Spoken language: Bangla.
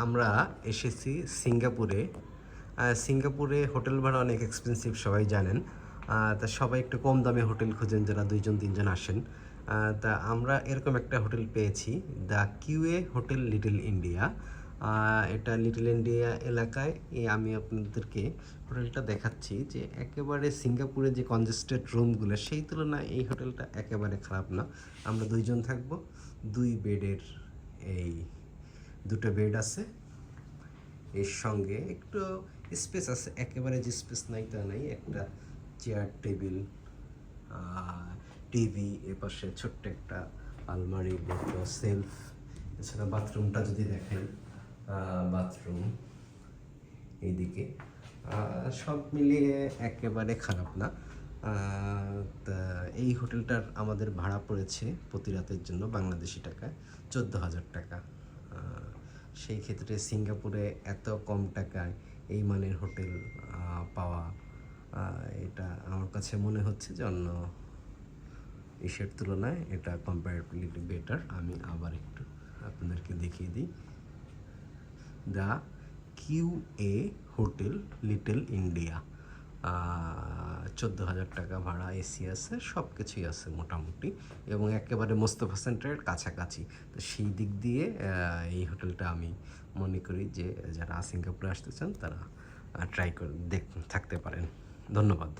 আমরা এসেছি সিঙ্গাপুরে। সিঙ্গাপুরে হোটেল ভাড়া অনেক এক্সপেন্সিভ, সবাই জানেন। তা সবাই একটু কম দামে হোটেল খুঁজেন যারা 2-3 জন আসেন। তা আমরা এরকম একটা হোটেল পেয়েছি, the QA hotel little India. এটা লিটল ইন্ডিয়া এলাকায়। আমি আপনাদেরকে হোটেলটা দেখাচ্ছি যে একেবারে সিঙ্গাপুরে যে কনজেস্টেড রুমগুলো সেই তুলনায় এই হোটেলটা একেবারে খারাপ না। আমরা 2 জন থাকবো, 2 বেডের, এই 2টো বেড আছে, এর সঙ্গে একটু স্পেস আছে, একেবারে যে স্পেস নাই তা নাই। একটা চেয়ার টেবিল, টিভি, এপাশে ছোট্ট একটা আলমারি, একটা সেলফ। এছাড়া বাথরুমটা যদি দেখেন, বাথরুম এইদিকে, সব মিলিয়ে একেবারে খারাপ না। তা এই হোটেলটার আমাদের ভাড়া পড়েছে প্রতি রাতের জন্য বাংলাদেশি টাকায় 14,000 টাকা। সেই ক্ষেত্রে সিঙ্গাপুরে এত কম টাকায় এই মানের হোটেল পাওয়া, এটা আমার কাছে মনে হচ্ছে যে অন্য এসের তুলনায় এটা কম্পারেটিভলি বেটার। আমি আবার একটু আপনাদেরকে দেখিয়ে দিই, the QA hotel little India. 14,000 টাকা ভাড়া, এসি আছে, সব কিছুই আছে মোটামুটি, এবং একেবারে মোস্তফা সেন্টারের কাছাকাছি। তো সেই দিক দিয়ে এই হোটেলটা আমি মনে করি যে যারা সিঙ্গাপুরে আসতে চান তারা ট্রাই করে থাকতে পারেন। ধন্যবাদ।